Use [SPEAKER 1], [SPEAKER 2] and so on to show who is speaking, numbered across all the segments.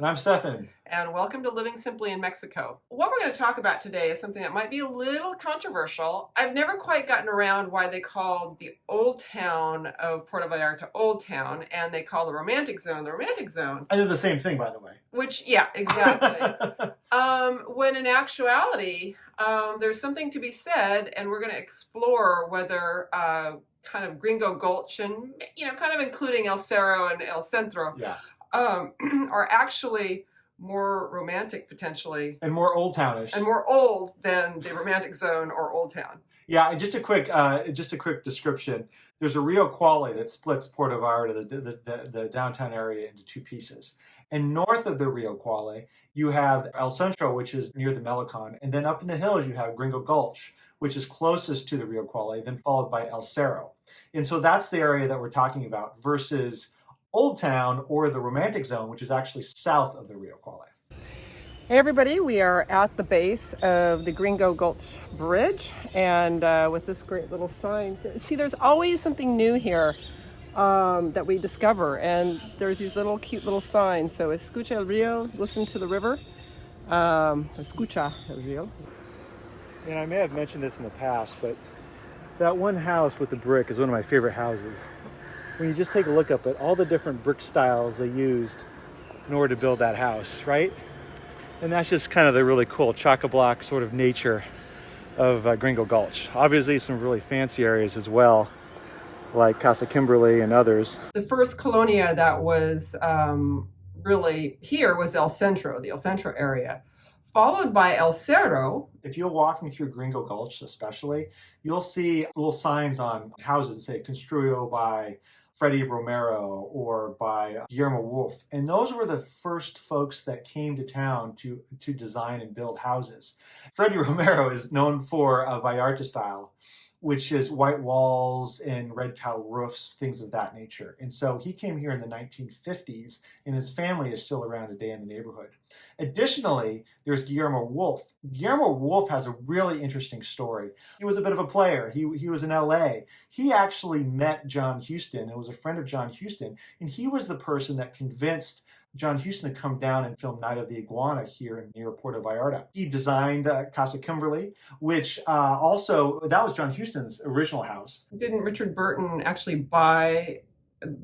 [SPEAKER 1] And I'm Stefan.
[SPEAKER 2] And welcome to Living Simply in Mexico. What we're going to talk about today is something that might be a little controversial. I've never quite gotten around why they call the old town of Puerto Vallarta Old Town, and they call the romantic zone the romantic zone.
[SPEAKER 1] I did the same thing, by the way.
[SPEAKER 2] Which, yeah, exactly. When in actuality, there's something to be said, and we're going to explore whether kind of Gringo Gulch and, kind of including El Cerro and El Centro, are actually more romantic potentially.
[SPEAKER 1] And more Old Townish.
[SPEAKER 2] And more old than the romantic zone or Old Town.
[SPEAKER 1] Yeah, and just a quick description. There's a Rio Cuale that splits Puerto Vallarta, the downtown area, into two pieces. And north of the Rio Cuale, you have El Centro, which is near the Malecon. And then up in the hills, you have Gringo Gulch, which is closest to the Rio Cuale, then followed by El Cerro. And so that's the area that we're talking about versus Old Town or the romantic zone, which is actually south of the Rio Cuale.
[SPEAKER 2] Hey everybody, we are at the base of the Gringo Gulch Bridge, and with this great little sign. See, there's always something new here that we discover, and there's these little cute little signs. So escucha el río, listen to the river. Escucha el río.
[SPEAKER 1] And I may have mentioned this in the past, but that one house with the brick is one of my favorite houses. When you just take a look up at all the different brick styles they used in order to build that house, right? And that's just kind of the really cool chock-a-block sort of nature of Gringo Gulch. Obviously some really fancy areas as well, like Casa Kimberly and others.
[SPEAKER 2] The first colonia that was really here was El Centro, the El Centro area, followed by El Cerro.
[SPEAKER 1] If you're walking through Gringo Gulch especially, you'll see little signs on houses that say Construyo by Freddie Romero or by Guillermo Wolf. And those were the first folks that came to town to design and build houses. Freddie Romero is known for Vallarta style, which is white walls and red tile roofs, things of that nature. And so he came here in the 1950s, and his family is still around today in the neighborhood. Additionally, there's Guillermo Wolf. Guillermo Wolf has a really interesting story. He was a bit of a player. He was in LA. He actually met John Huston and was a friend of John Huston, and he was the person that convinced John Huston to come down and film Night of the Iguana here near Puerto Vallarta. He designed Casa Kimberly, which also, that was John Huston's original house.
[SPEAKER 2] Didn't Richard Burton actually buy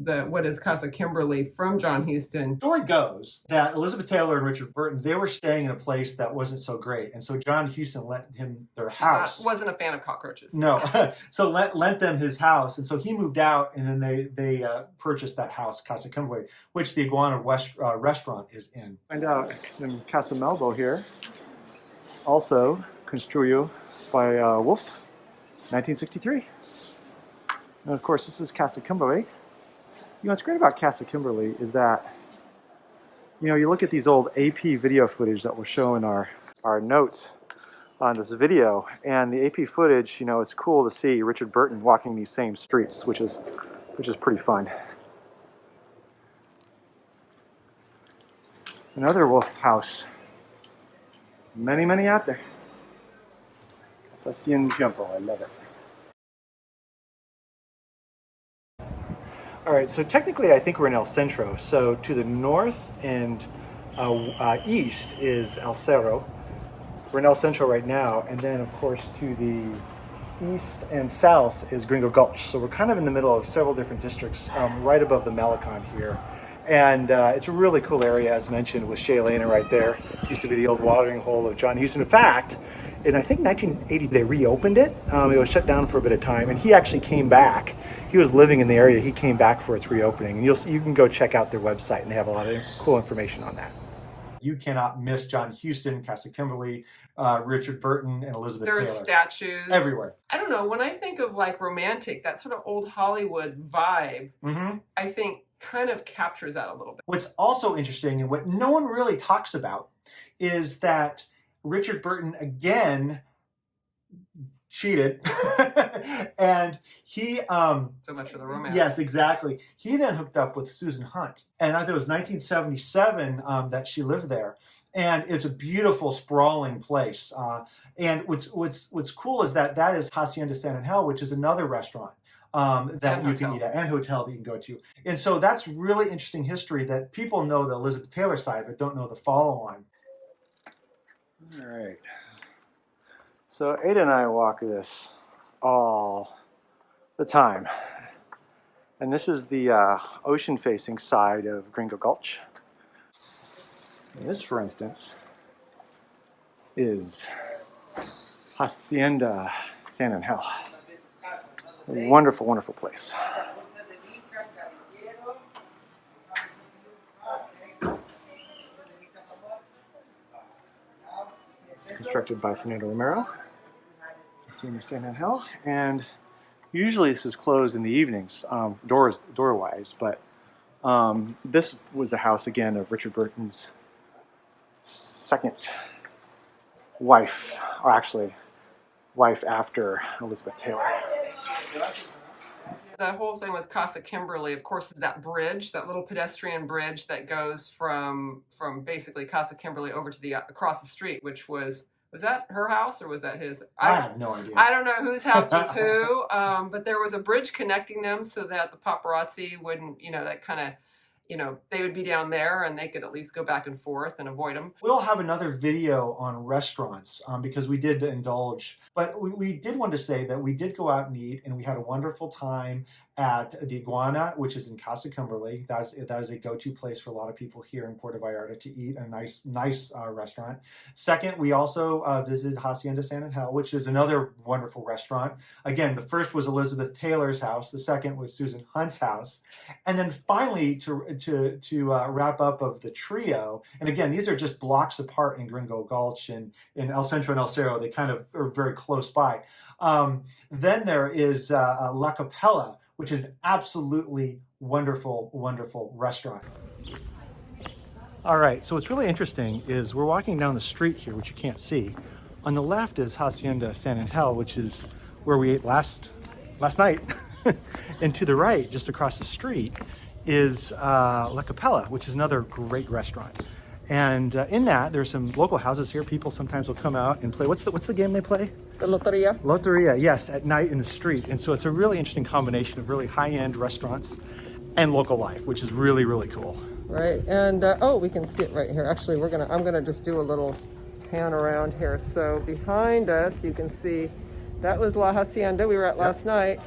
[SPEAKER 2] what is Casa Kimberly from John Huston?
[SPEAKER 1] The story goes that Elizabeth Taylor and Richard Burton, they were staying in a place that wasn't so great. And so John Huston lent him their house.
[SPEAKER 2] Wasn't a fan of cockroaches.
[SPEAKER 1] No. So lent them his house. And so he moved out, and then they purchased that house, Casa Kimberly, which the Iguana restaurant is in. Find out in Casa Melbo here. Also, Construyo by Wolf, 1963. And of course, this is Casa Kimberly. What's great about Casa Kimberly is that, you look at these old AP video footage that we'll show in our notes on this video, and the AP footage, it's cool to see Richard Burton walking these same streets, which is pretty fun. Another Wolf house. Many out there. That's in Jumbo. I love it. All right, so technically I think we're in El Centro. So to the north and east is El Cerro. We're in El Centro right now, and then of course to the east and south is Gringo Gulch. So we're kind of in the middle of several different districts, right above the Malecon here. And it's a really cool area, as mentioned, with Shea Lena right there. It used to be the old watering hole of John Huston. In fact, in I think 1980 they reopened it. It was shut down for a bit of time, and he actually came back. He was living in the area. He came back for its reopening, and you can go check out their website, and they have a lot of cool information on that. You cannot miss John Huston, Casa Kimberly, Richard Burton, and Elizabeth Taylor.
[SPEAKER 2] There's statues
[SPEAKER 1] everywhere.
[SPEAKER 2] I don't know, when I think of like romantic, that sort of old Hollywood vibe, I think kind of captures that a little bit.
[SPEAKER 1] What's also interesting, and what no one really talks about, is that Richard Burton again cheated and he
[SPEAKER 2] so much for the romance.
[SPEAKER 1] Yes, exactly. He then hooked up with Susan Hunt, and I think it was 1977 that she lived there, and it's a beautiful sprawling place, and what's cool is that is Hacienda San Angel, which is another restaurant that
[SPEAKER 2] And
[SPEAKER 1] you can
[SPEAKER 2] hotel.
[SPEAKER 1] eat at, and hotel that you can go to. And so that's really interesting history that people know the Elizabeth Taylor side, but don't know the follow-on.
[SPEAKER 3] All right. So Ada and I walk this all the time. And this is the ocean-facing side of Gringo Gulch. And this, for instance, is Hacienda San Angel. A wonderful, wonderful place. It's constructed by Fernando Romero, Hacienda San Angel, and usually this is closed in the evenings, door-wise, but this was a house, again, of Richard Burton's second wife, or actually wife after Elizabeth Taylor.
[SPEAKER 2] The whole thing with Casa Kimberly, of course, is that bridge, that little pedestrian bridge that goes from basically Casa Kimberly over to the across the street, which was that her house or was that his?
[SPEAKER 1] I have no idea.
[SPEAKER 2] I don't know whose house was who, but there was a bridge connecting them so that the paparazzi wouldn't, that kind of, they would be down there and they could at least go back and forth and avoid them.
[SPEAKER 1] We'll have another video on restaurants because we did indulge. But we did want to say that we did go out and eat, and we had a wonderful time at the Iguana, which is in Casa Kimberly. That is a go-to place for a lot of people here in Puerto Vallarta to eat, a nice restaurant. Second, we also visited Hacienda San Angel, which is another wonderful restaurant. Again, the first was Elizabeth Taylor's house. The second was Susan Hunt's house. And then finally, to wrap up of the trio, and again, these are just blocks apart in Gringo Gulch and in El Centro and El Cerro. They kind of are very close by. Then there is La Capella, which is an absolutely wonderful, wonderful restaurant. All right, so what's really interesting is we're walking down the street here, which you can't see. On the left is Hacienda San Angel, which is where we ate last night. And to the right, just across the street, is La Capella, which is another great restaurant. And in that, there's some local houses here. People sometimes will come out and play. What's the game they play?
[SPEAKER 2] The Loteria.
[SPEAKER 1] Loteria, yes, at night in the street. And so it's a really interesting combination of really high-end restaurants and local life, which is really, really cool.
[SPEAKER 2] Right, and we can see it right here. Actually, I'm gonna just do a little pan around here. So behind us, you can see that was La Hacienda we were at last night,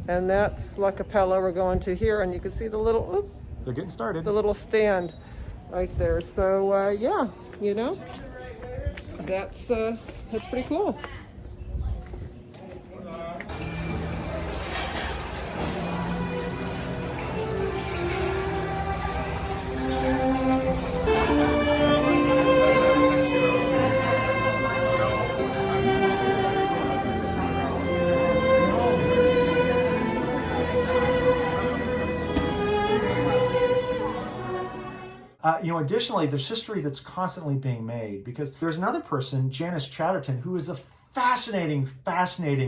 [SPEAKER 2] and that's La Capella we're going to here, and you can see the little
[SPEAKER 1] They're getting started.
[SPEAKER 2] the little stand right there. So yeah, that's pretty cool.
[SPEAKER 1] Additionally, there's history that's constantly being made because there's another person, Janice Chatterton, who is a fascinating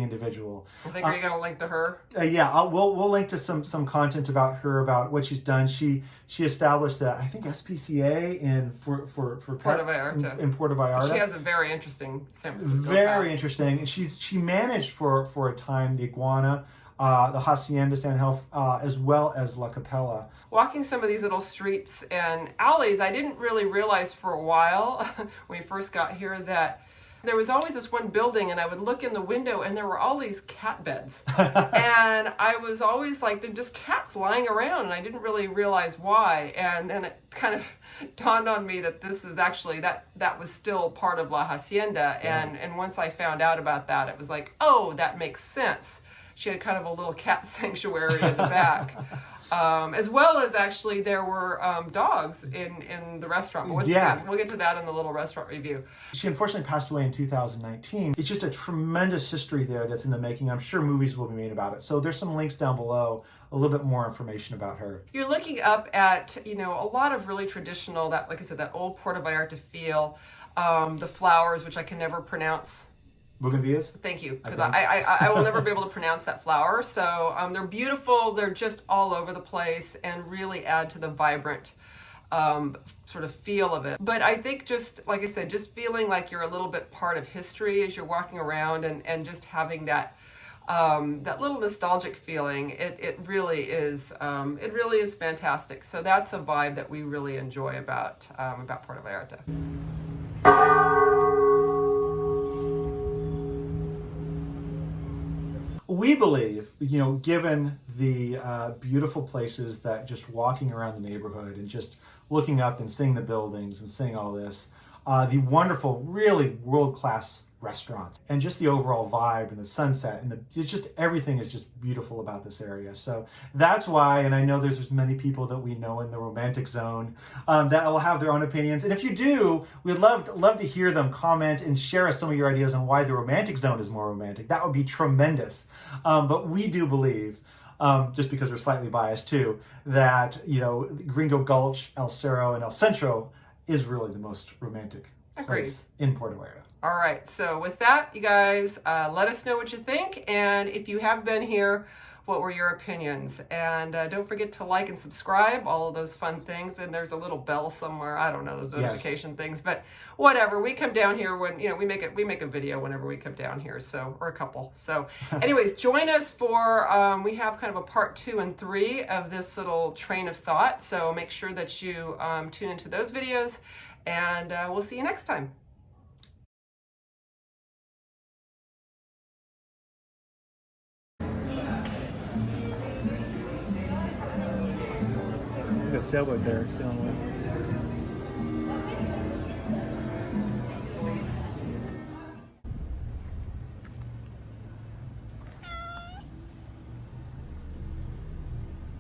[SPEAKER 1] individual.
[SPEAKER 2] I think you're gonna link to her.
[SPEAKER 1] We'll link to some content about her, about what she's done. She established that, I think, SPCA in Puerto
[SPEAKER 2] Vallarta.
[SPEAKER 1] In Puerto Vallarta.
[SPEAKER 2] She has a very interesting San Francisco
[SPEAKER 1] Very
[SPEAKER 2] past.
[SPEAKER 1] interesting. And she managed for a time the Iguana, the Hacienda San Angel, as well as La Capella.
[SPEAKER 2] Walking some of these little streets and alleys, I didn't really realize for a while when we first got here that there was always this one building, and I would look in the window and there were all these cat beds. And I was always like, they're just cats lying around, and I didn't really realize why. And then it kind of dawned on me that this is actually, that was still part of La Hacienda. And once I found out about that, it was like, oh, that makes sense. She had kind of a little cat sanctuary in the back. As well as actually there were dogs in the restaurant. But we'll get to that in the little restaurant review.
[SPEAKER 1] She unfortunately passed away in 2019. It's just a tremendous history there that's in the making. I'm sure movies will be made about it. So there's some links down below, a little bit more information about her.
[SPEAKER 2] You're looking up at, a lot of really traditional, that, like I said, that old Puerto Vallarta feel, the flowers, which I can never pronounce.
[SPEAKER 1] Bougainvilleas?
[SPEAKER 2] Thank you, because I will never be able to pronounce that flower. So they're beautiful. They're just all over the place and really add to the vibrant sort of feel of it. But I think just, like I said, just feeling like you're a little bit part of history as you're walking around and just having that that little nostalgic feeling. It really is fantastic. So that's a vibe that we really enjoy about Puerto Vallarta.
[SPEAKER 1] We believe, given the beautiful places that just walking around the neighborhood and just looking up and seeing the buildings and seeing all this, the wonderful, really world-class restaurants, and just the overall vibe and the sunset and it's just everything is just beautiful about this area. So that's why, and I know there's many people that we know in the romantic zone that will have their own opinions. And if you do, we'd love to hear them comment and share us some of your ideas on why the romantic zone is more romantic. That would be tremendous. But we do believe, just because we're slightly biased too, that Gringo Gulch, El Cerro, and El Centro is really the most romantic place in Puerto Vallarta.
[SPEAKER 2] All right, so with that, you guys, let us know what you think, and if you have been here, what were your opinions? And don't forget to like and subscribe, all of those fun things, and there's a little bell somewhere, I don't know, those notification things, but whatever, we come down here when, we make a video whenever we come down here, so, or a couple. So anyways, join us for, we have kind of a part 2 and 3 of this little train of thought, so make sure that you tune into those videos, and we'll see you next time.
[SPEAKER 3] The sailboat there sailing away.